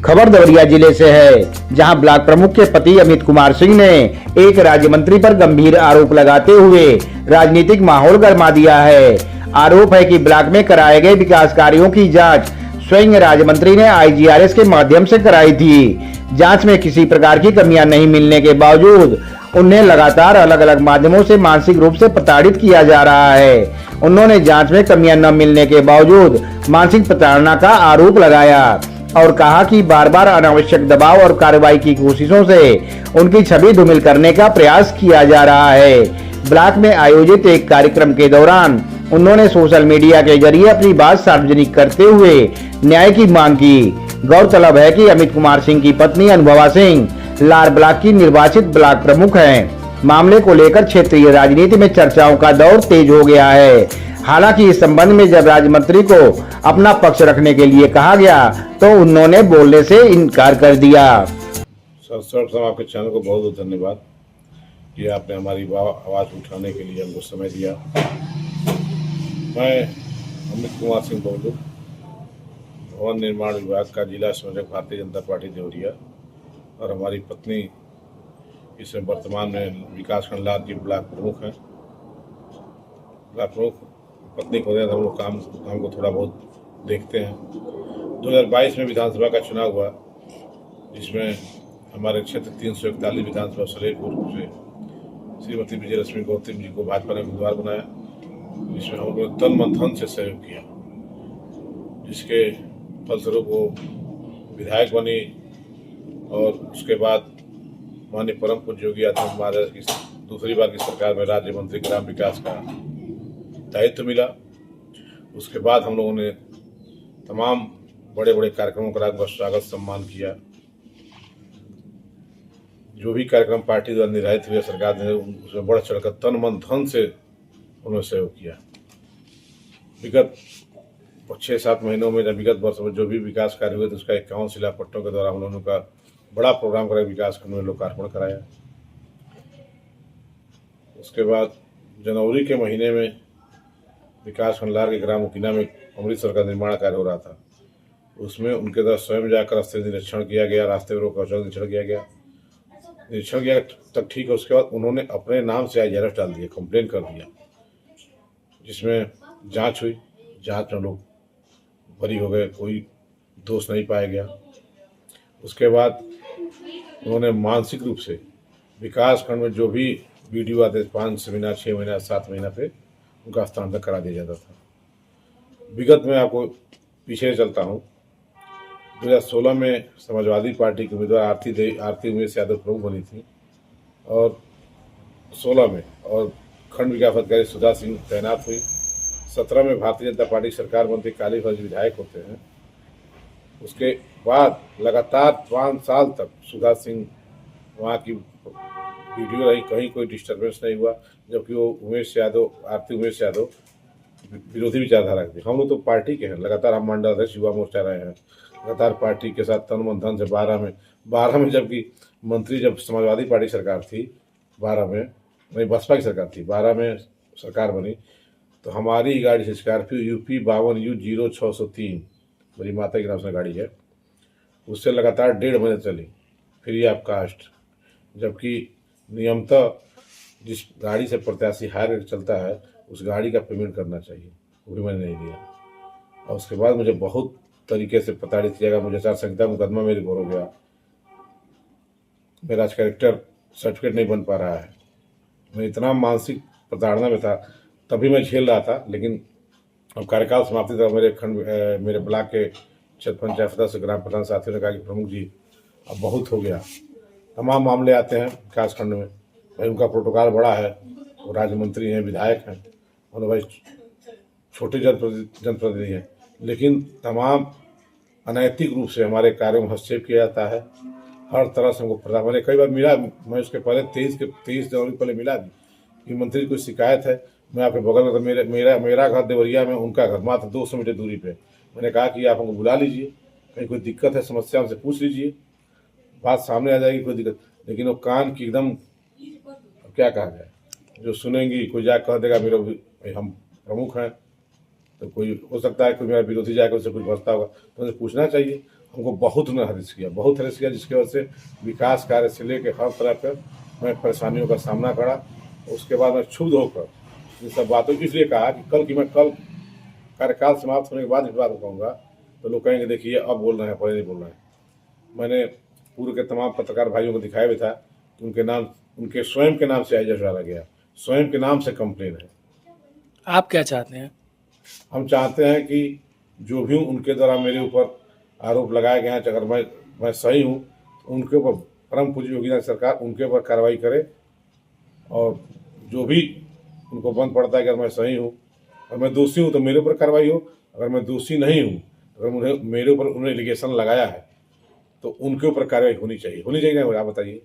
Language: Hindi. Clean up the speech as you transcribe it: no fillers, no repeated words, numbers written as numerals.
खबर देवरिया जिले से है, जहां ब्लॉक प्रमुख के पति अमित कुमार सिंह ने एक राज्य मंत्री पर गंभीर आरोप लगाते हुए राजनीतिक माहौल गरमा दिया है। आरोप है कि ब्लॉक में कराए गए विकास कार्यों की जांच स्वयं राज्य मंत्री ने IGRS के माध्यम से कराई थी। जांच में किसी प्रकार की कमियां नहीं मिलने के बावजूद उन्हें लगातार अलग अलग माध्यमों से मानसिक रूप से प्रताड़ित किया जा रहा है। उन्होंने जांच में कमियां न मिलने के बावजूद मानसिक प्रताड़ना का आरोप लगाया और कहा कि बार बार अनावश्यक दबाव और कार्रवाई की कोशिशों से उनकी छवि धूमिल करने का प्रयास किया जा रहा है। ब्लॉक में आयोजित एक कार्यक्रम के दौरान उन्होंने सोशल मीडिया के जरिए अपनी बात सार्वजनिक करते हुए न्याय की मांग की। गौरतलब है कि अमित कुमार सिंह की पत्नी अनुभवा सिंह लार ब्लॉक की निर्वाचित ब्लॉक प्रमुख हैं। मामले को लेकर क्षेत्रीय राजनीति में चर्चाओं का दौर तेज हो गया है। हालांकि इस संबंध में जब राज्य मंत्री को अपना पक्ष रखने के लिए कहा गया तो उन्होंने बोलने से इनकार कर दिया। सर्वप्रथम आपके चैनल को बहुत बहुत धन्यवाद कि आपने हमारी आवाज़ उठाने के लिए हमको समय दिया। मैं अमित कुमार सिंह बोलूँ, भवन निर्माण विभाग का जिला संयोजक भारतीय जनता पार्टी देवरिया, और हमारी पत्नी इसमें वर्तमान में विकासखंड लार की ब्लॉक प्रमुख हैं। ब्लॉक प्रमुख पत्नी को हम लोग काम को थोड़ा बहुत देखते हैं। 2022 में विधानसभा का चुनाव हुआ, जिसमें हमारे क्षेत्र 341 विधानसभा सलेमपुर से श्रीमती विजयलक्ष्मी गौतम जी को भाजपा ने उम्मीदवार बनाया, जिसमें हम लोगों ने तन मन धन से सहयोग किया, जिसके फलस्वरूप वो विधायक बनी। और उसके बाद माननीय परम पूज्य योगी आदित्यनाथ महाराज की दूसरी बार की सरकार में राज्य मंत्री ग्राम विकास का दायित्व मिला। उसके बाद हम लोगों ने तमाम बड़े बड़े कार्यक्रमों का उनका स्वागत सम्मान किया। जो भी कार्यक्रम पार्टी द्वारा निर्धारित हुए, सरकार ने उसमें बढ़ चढ़कर तन मन धन से उन्होंने सहयोग किया। विगत 6-7 महीनों में, विगत वर्ष में जो भी विकास कार्य हुए, तो उसका 51 शिलापट्टों के द्वारा हम लोगों का बड़ा प्रोग्राम करा, विकास खंड में लोकार्पण कराया। उसके बाद जनवरी के महीने में विकास खंड लार के ग्राम उकीना में अमृतसर का निर्माण कार्य हो रहा था। उसमें उनके द्वारा स्वयं जाकर रास्ते निरीक्षण किया गया, रास्ते में रोक निरीक्षण किया गया। निरीक्षण किया तक ठीक है। उसके बाद उन्होंने अपने नाम से IGRS डाल दिया, कंप्लेन कर दिया, जिसमें जांच हुई। जांच में लोग बरी हो गए, कोई दोष नहीं पाया गया। उसके बाद उन्होंने मानसिक रूप से विकास खंड में जो भी वीडियो आते 5 महीना, 6 महीना, 7 महीना पे उनका हस्तांतरण करा दिया जाता था। विगत में आपको पीछे चलता हूँ, 2016 में समाजवादी पार्टी की उम्मीदवार आरती उमेश यादव प्रमुख बनी थी, और 16 में और खंड विकास अधिकारी सुधा सिंह तैनात हुई। 17 में भारतीय जनता पार्टी सरकार बनती, काली फौज विधायक होते हैं। उसके बाद लगातार 5 साल तक सुधा सिंह वहाँ की वीडियो रही, कहीं कोई डिस्टर्बेंस नहीं हुआ, जबकि वो आरती उमेश यादव विरोधी विचारधारा के थे। हम लोग तो पार्टी के हैं, लगातार हम मंडल अध्यक्ष युवा मोर्चा रहे हैं, लगातार पार्टी के साथ तन मन धन से 12 में जबकि मंत्री, जब समाजवादी पार्टी सरकार थी 12 में, नहीं बसपा की सरकार थी, 12 में सरकार बनी, तो हमारी गाड़ी से स्कॉर्पियो UP 52U0603 मेरी माता के नाम से गाड़ी है, उससे लगातार 1.5 महीने चली फ्री ऑफ कास्ट। जबकि नियमतः जिस गाड़ी से प्रत्याशी हायर चलता है उस गाड़ी का पेमेंट करना चाहिए, वो भी मैंने नहीं दिया। और उसके बाद मुझे बहुत तरीके से प्रताड़ित किया गया। मुझे आचार संहिता मुकदमा मेरे ऊपर हो गया, मेरा कैरेक्टर सर्टिफिकेट नहीं बन पा रहा है। मैं इतना मानसिक प्रताड़ना में था, तभी मैं झेल रहा था। लेकिन अब कार्यकाल समाप्ति तक मेरे ब्लॉक के क्षेत्र पंचायत सदस्य, ग्राम प्रधान साथियों ने कहा कि प्रमुख जी अब बहुत हो गया। तमाम मामले आते हैं विकास खंड में, भाई उनका प्रोटोकॉल बड़ा है, वो राज्य मंत्री हैं, विधायक हैं, और भाई छोटे जनप्रतिनिधि हैं, लेकिन तमाम अनैतिक रूप से हमारे कार्यों में हस्तक्षेप किया जाता है। हर तरह से हमको मैंने कई बार मिला, मैं उसके पहले 23 जनवरी पहले मिला भी कि मंत्री को शिकायत है। मैं आपके बगल में, तो मेरा घर देवरिया में, उनका घर मात्र 200 मीटर दूरी पे। मैंने कहा कि आप हमको बुला लीजिए, कहीं कोई दिक्कत है, समस्या हमसे पूछ लीजिए, बात सामने आ जाएगी, कोई दिक्कत। लेकिन वो कान की एकदम, क्या कहा जाए, जो सुनेंगी, कोई जाकर कह देगा मेरे हम प्रमुख हैं, तो कोई हो सकता है कोई मेरा विरोधी जाकर उससे कुछ बचता होगा, तो मुझे पूछना चाहिए। हमको बहुत उन्होंने हरिस किया, जिसकी वजह से विकास कार्य से लेकर हर तरह पर मैं परेशानियों का सामना करा। उसके बाद मैं क्षुब्ध होकर इन सब बातों को इसलिए कहा कि कल कार्यकाल समाप्त होने के बाद इस बात को कहूँगा तो लोग कहेंगे देखिए अब बोल रहे हैं, पहले नहीं बोल रहे हैं। मैंने पूर्व के तमाम पत्रकार भाइयों को दिखाया भी था कि उनके स्वयं के नाम से आईएएस डाला गया, स्वयं के नाम से कंप्लेन है। आप क्या चाहते हैं? हम चाहते हैं कि जो भी उनके द्वारा मेरे ऊपर आरोप लगाए गए हैं, अगर मैं सही हूँ तो उनके ऊपर परम पूज्य योगी सरकार उनके ऊपर कार्रवाई करे, और जो भी उनको बंद पड़ता है कि अगर मैं सही हूँ और मैं दोषी हूँ तो मेरे ऊपर कार्रवाई हो, अगर मैं दोषी नहीं हूँ, अगर मेरे ऊपर उन्होंने एलिगेशन लगाया है तो उनके ऊपर कार्रवाई होनी चाहिए ना? आप बताइए।